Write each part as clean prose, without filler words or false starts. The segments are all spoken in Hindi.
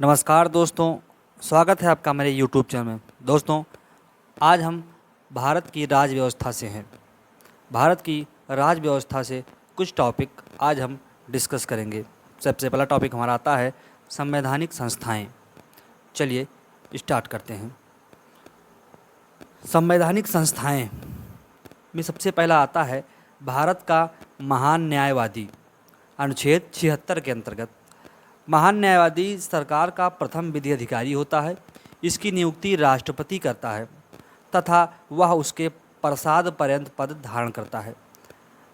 नमस्कार दोस्तों, स्वागत है आपका मेरे YouTube चैनल में। दोस्तों, आज हम भारत की राज व्यवस्था से हैं। भारत की राज व्यवस्था से कुछ टॉपिक आज हम डिस्कस करेंगे। सबसे पहला टॉपिक हमारा आता है संवैधानिक संस्थाएं। चलिए स्टार्ट करते हैं। संवैधानिक संस्थाएं में सबसे पहला आता है भारत का महान न्यायवादी। अनुच्छेद 76 के अंतर्गत महान न्यायवादी सरकार का प्रथम विधि अधिकारी होता है। इसकी नियुक्ति राष्ट्रपति करता है तथा वह उसके प्रसाद पर्यंत पद धारण करता है।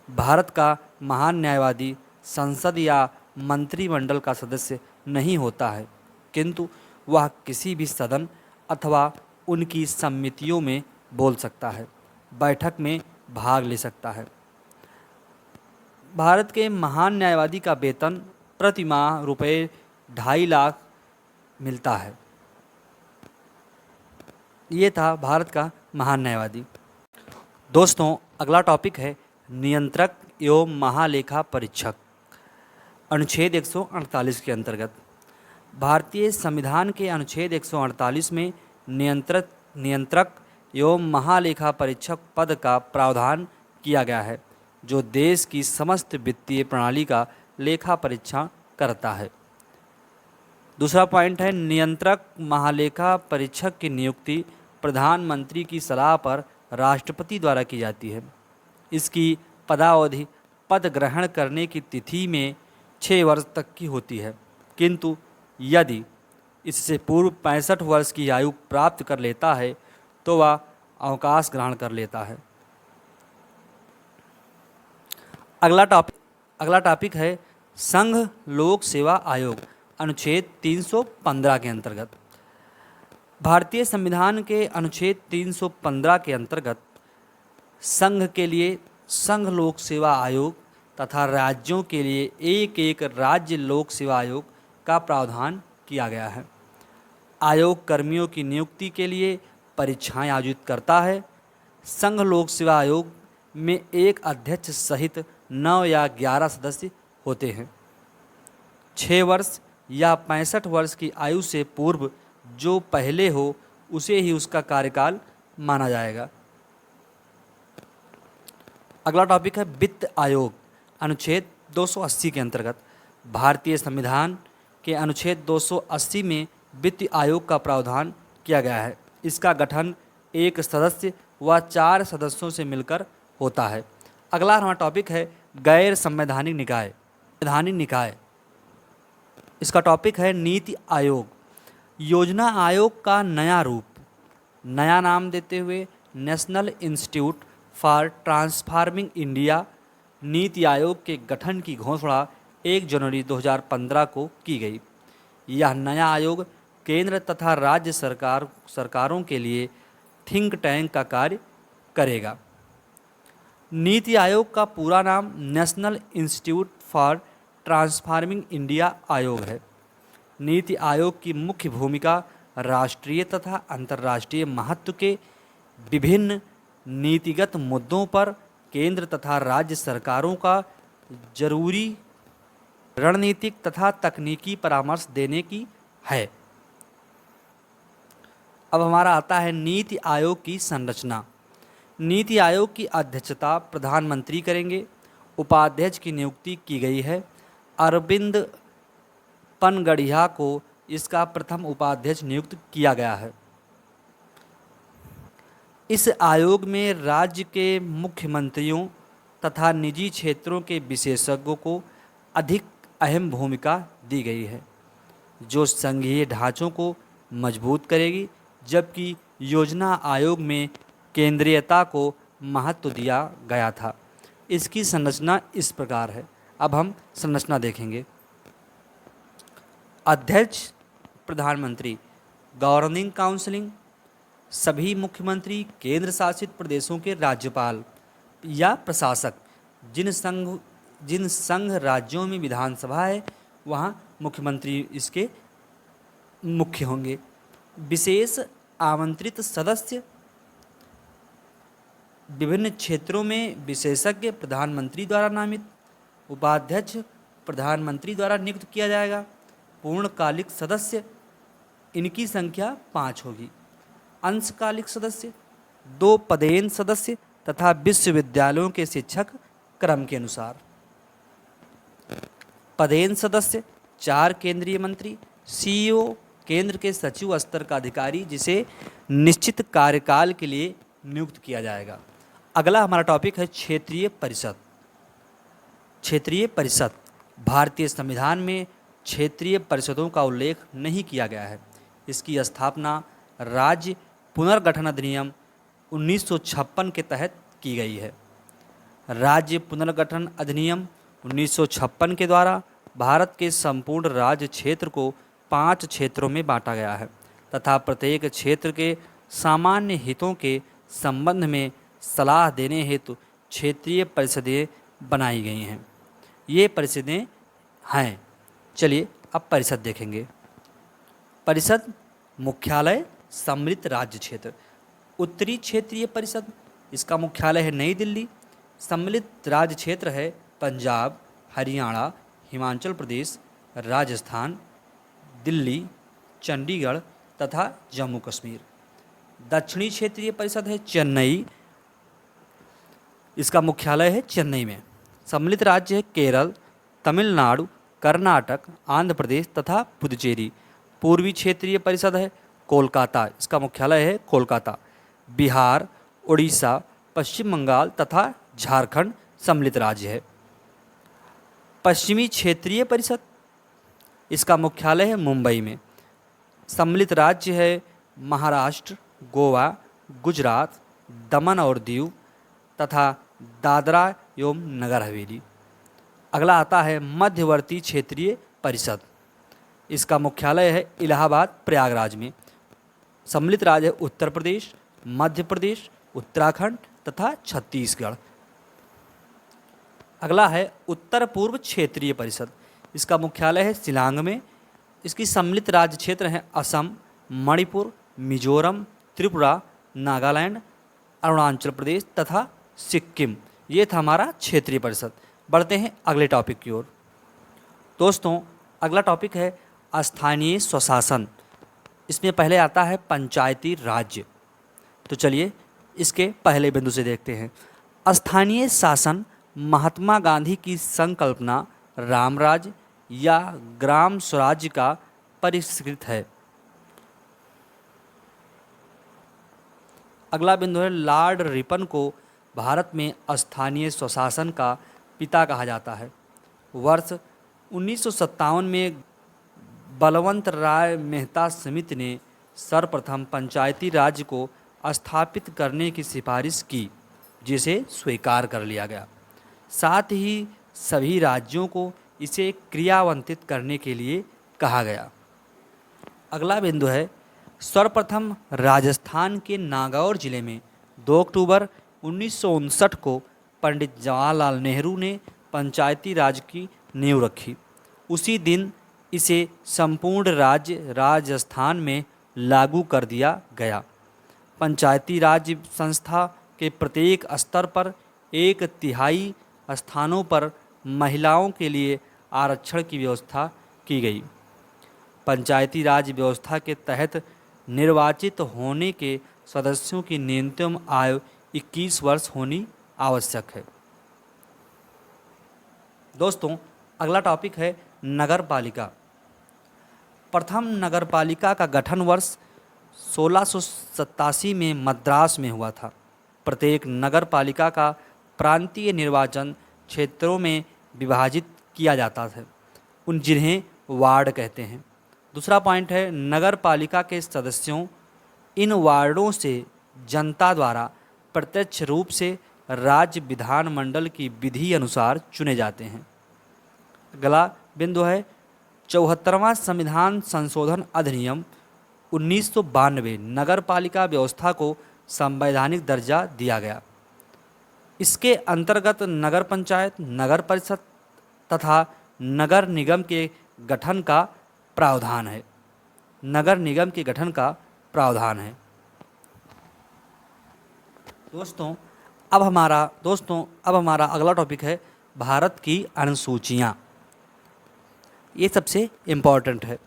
भारत का महान न्यायवादी संसद या मंत्रिमंडल का सदस्य नहीं होता है, किंतु वह किसी भी सदन अथवा उनकी समितियों में बोल सकता है, बैठक में भाग ले सकता है। भारत के महान न्यायवादी का वेतन प्रति माह रुपये 2.5 लाख मिलता है। ये था भारत का महान न्यायवादी। दोस्तों, अगला टॉपिक है नियंत्रक एवं महालेखा परीक्षक। अनुच्छेद 148 के अंतर्गत भारतीय संविधान के अनुच्छेद 148 में नियंत्रक एवं महालेखा परीक्षक पद का प्रावधान किया गया है, जो देश की समस्त वित्तीय प्रणाली का लेखा परीक्षण करता है। दूसरा पॉइंट है नियंत्रक महालेखा परीक्षक की नियुक्ति प्रधानमंत्री की सलाह पर राष्ट्रपति द्वारा की जाती है। इसकी पदावधि पद ग्रहण करने की तिथि में 6 वर्ष तक की होती है, किंतु यदि इससे पूर्व 65 वर्ष की आयु प्राप्त कर लेता है तो वह अवकाश ग्रहण कर लेता है। अगला टॉपिक है संघ लोक सेवा आयोग। अनुच्छेद 315 के अंतर्गत भारतीय संविधान के अनुच्छेद 315 के अंतर्गत संघ के लिए संघ लोक सेवा आयोग तथा राज्यों के लिए एक एक राज्य लोक सेवा आयोग का प्रावधान किया गया है। आयोग कर्मियों की नियुक्ति के लिए परीक्षाएं आयोजित करता है। संघ लोक सेवा आयोग में एक अध्यक्ष सहित 9 या 11 सदस्य होते हैं। 6 वर्ष या 65 वर्ष की आयु से पूर्व जो पहले हो उसे ही उसका कार्यकाल माना जाएगा। अगला टॉपिक है वित्त आयोग। अनुच्छेद 280 के अंतर्गत भारतीय संविधान के अनुच्छेद 280 में वित्त आयोग का प्रावधान किया गया है। इसका गठन एक सदस्य व 4 सदस्यों से मिलकर होता है। अगला हमारा टॉपिक है गैर संवैधानिक निकाय। संवैधानिक निकाय, इसका टॉपिक है नीति आयोग। योजना आयोग का नया रूप, नया नाम देते हुए national institute for transforming India, NITI Aayog के गठन की घोषणा 1 जनवरी 2015 को की गई। यह नया आयोग केंद्र तथा राज्य सरकारों के लिए थिंक टैंक का कार्य करेगा। नीति आयोग का पूरा नाम national institute for transforming India आयोग है। नीति आयोग की मुख्य भूमिका राष्ट्रीय तथा अंतर्राष्ट्रीय महत्व के विभिन्न नीतिगत मुद्दों पर केंद्र तथा राज्य सरकारों का जरूरी रणनीतिक तथा तकनीकी परामर्श देने की है। अब हमारा आता है नीति आयोग की संरचना। नीति आयोग की अध्यक्षता प्रधानमंत्री करेंगे। उपाध्यक्ष की नियुक्ति की गई है। अरविंद पनगड़िया को इसका प्रथम उपाध्यक्ष नियुक्त किया गया है। इस आयोग में राज्य के मुख्यमंत्रियों तथा निजी क्षेत्रों के विशेषज्ञों को अधिक अहम भूमिका दी गई है, जो संघीय ढांचों को मजबूत करेगी, जबकि योजना आयोग में केंद्रीयता को महत्व दिया गया था। इसकी संरचना इस प्रकार है। अब हम संरचना देखेंगे। अध्यक्ष प्रधानमंत्री, गवर्निंग काउंसिलिंग, सभी मुख्यमंत्री, केंद्र शासित प्रदेशों के राज्यपाल या प्रशासक, जिन संघ राज्यों में विधानसभा है वहाँ मुख्यमंत्री इसके मुख्य होंगे। विशेष आमंत्रित सदस्य, विभिन्न क्षेत्रों में विशेषज्ञ प्रधानमंत्री द्वारा नामित। उपाध्यक्ष प्रधानमंत्री द्वारा नियुक्त किया जाएगा। पूर्णकालिक सदस्य, इनकी संख्या 5 होगी। अंशकालिक सदस्य, 2 पदेन सदस्य तथा विश्वविद्यालयों के शिक्षक क्रम के अनुसार। पदेन सदस्य 4 केंद्रीय मंत्री, सीईओ केंद्र के सचिव स्तर का अधिकारी जिसे निश्चित कार्यकाल के लिए नियुक्त किया जाएगा। अगला हमारा टॉपिक है क्षेत्रीय परिषद। क्षेत्रीय परिषद, भारतीय संविधान में क्षेत्रीय परिषदों का उल्लेख नहीं किया गया है। इसकी स्थापना राज्य पुनर्गठन अधिनियम 1956 के तहत की गई है। राज्य पुनर्गठन अधिनियम 1956 के द्वारा भारत के संपूर्ण राज्य क्षेत्र को 5 क्षेत्रों में बांटा गया है तथा प्रत्येक क्षेत्र के सामान्य हितों के संबंध में सलाह देने हेतु क्षेत्रीय परिषदें बनाई गई हैं। ये परिषदें हैं, चलिए अब परिषद देखेंगे। परिषद मुख्यालय सम्मिलित राज्य क्षेत्र। उत्तरी क्षेत्रीय परिषद, इसका मुख्यालय है नई दिल्ली। सम्मिलित राज्य क्षेत्र है पंजाब, हरियाणा, हिमाचल प्रदेश, राजस्थान, दिल्ली, चंडीगढ़ तथा जम्मू कश्मीर। दक्षिणी क्षेत्रीय परिषद है चेन्नई, इसका मुख्यालय है चेन्नई में। सम्मिलित राज्य है केरल, तमिलनाडु, कर्नाटक, आंध्र प्रदेश तथा पुदुचेरी। पूर्वी क्षेत्रीय परिषद है कोलकाता, इसका मुख्यालय है कोलकाता। बिहार, उड़ीसा, पश्चिम बंगाल तथा झारखंड सम्मिलित राज्य है। पश्चिमी क्षेत्रीय परिषद, इसका मुख्यालय है मुंबई में। सम्मिलित राज्य है महाराष्ट्र, गोवा, गुजरात, दमन और दीव तथा दादरा एवं नगर हवेली। अगला आता है मध्यवर्ती क्षेत्रीय परिषद, इसका मुख्यालय है इलाहाबाद, प्रयागराज में। सम्मिलित राज्य है उत्तर प्रदेश, मध्य प्रदेश, उत्तराखंड तथा छत्तीसगढ़। अगला है उत्तर पूर्व क्षेत्रीय परिषद, इसका मुख्यालय है शिलांग में। इसकी सम्मिलित राज्य क्षेत्र हैं असम, मणिपुर, मिजोरम, त्रिपुरा, नागालैंड, अरुणाचल प्रदेश तथा सिक्किम। ये था हमारा क्षेत्रीय परिषद। बढ़ते हैं अगले टॉपिक की ओर। दोस्तों, अगला टॉपिक है स्थानीय स्वशासन। इसमें पहले आता है पंचायती राज्य। तो चलिए इसके पहले बिंदु से देखते हैं। स्थानीय शासन महात्मा गांधी की संकल्पना राम राज्य या ग्राम स्वराज्य का परिष्कृत है। अगला बिंदु है लॉर्ड रिपन को भारत में स्थानीय स्वशासन का पिता कहा जाता है। वर्ष 1957 में बलवंत राय मेहता समिति ने सर्वप्रथम पंचायती राज्य को स्थापित करने की सिफारिश की, जिसे स्वीकार कर लिया गया। साथ ही सभी राज्यों को इसे क्रियान्वित करने के लिए कहा गया। अगला बिंदु है सर्वप्रथम राजस्थान के नागौर जिले में 2 अक्टूबर 1959 को पंडित जवाहरलाल नेहरू ने पंचायती राज की नींव रखी। उसी दिन इसे संपूर्ण राज्य राजस्थान में लागू कर दिया गया। पंचायती राज संस्था के प्रत्येक स्तर पर 1/3 स्थानों पर महिलाओं के लिए आरक्षण की व्यवस्था की गई। पंचायती राज व्यवस्था के तहत निर्वाचित होने के सदस्यों की न्यूनतम आयु 21 वर्ष होनी आवश्यक है। दोस्तों, अगला टॉपिक है नगर पालिका। प्रथम नगर पालिका का गठन वर्ष 1687 में मद्रास में हुआ था। प्रत्येक नगर पालिका का प्रांतीय निर्वाचन क्षेत्रों में विभाजित किया जाता था, उन जिन्हें वार्ड कहते हैं। दूसरा पॉइंट है नगर पालिका के सदस्यों इन वार्डों से जनता द्वारा प्रत्यक्ष रूप से राज्य विधानमंडल की विधि अनुसार चुने जाते हैं। अगला बिंदु है 74वां संविधान संशोधन अधिनियम 1992 नगर पालिका व्यवस्था को संवैधानिक दर्जा दिया गया। इसके अंतर्गत नगर पंचायत, नगर परिषद तथा नगर निगम के गठन का प्रावधान है। नगर निगम के गठन का प्रावधान है। दोस्तों, अब हमारा अगला टॉपिक है भारत की अनुसूचियाँ। ये सबसे इम्पॉर्टेंट है।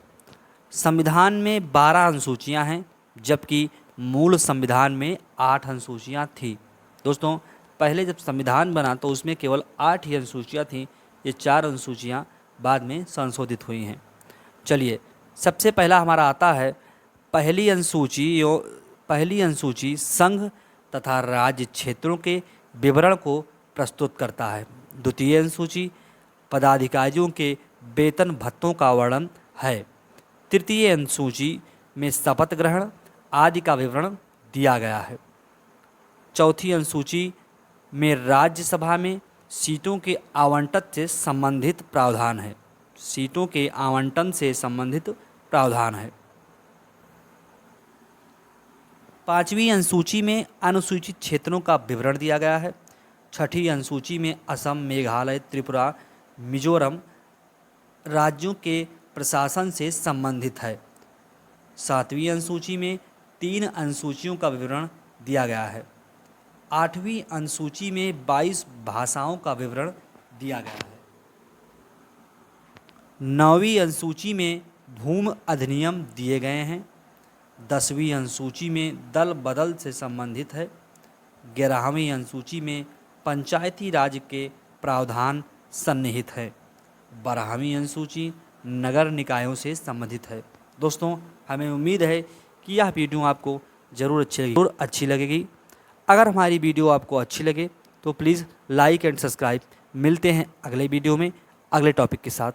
संविधान में 12 अनुसूचियाँ हैं, जबकि मूल संविधान में 8 अनुसूचियाँ थी। दोस्तों, पहले जब संविधान बना तो उसमें केवल 8 ही अनुसूचियाँ थीं। ये 4 अनुसूचियाँ बाद में संशोधित हुई हैं। चलिए, सबसे पहला हमारा आता है पहली अनुसूची संघ तथा राज्य क्षेत्रों के विवरण को प्रस्तुत करता है। द्वितीय अनुसूची पदाधिकारियों के वेतन भत्तों का वर्णन है। तृतीय अनुसूची में शपथ ग्रहण आदि का विवरण दिया गया है। चौथी अनुसूची में राज्यसभा में सीटों के आवंटन से संबंधित प्रावधान है। सीटों के आवंटन से संबंधित प्रावधान है। पांचवी अनुसूची में अनुसूचित क्षेत्रों का विवरण दिया गया है। छठी अनुसूची में असम, मेघालय, त्रिपुरा, मिजोरम राज्यों के प्रशासन से संबंधित है। सातवीं अनुसूची में 3 अनुसूचियों का विवरण दिया गया है। आठवीं अनुसूची में 22 भाषाओं का विवरण दिया गया है। नौवीं अनुसूची में भूमि अधिनियम दिए गए हैं। 10वीं अनुसूची में दल बदल से संबंधित है। 11वीं अनुसूची में पंचायती राज के प्रावधान सन्निहित है। 12वीं अनुसूची नगर निकायों से संबंधित है। दोस्तों, हमें उम्मीद है कि यह वीडियो आपको ज़रूर अच्छी लगेगी। अगर हमारी वीडियो आपको अच्छी लगे तो प्लीज़ लाइक एंड सब्सक्राइब। मिलते हैं अगले वीडियो में अगले टॉपिक के साथ।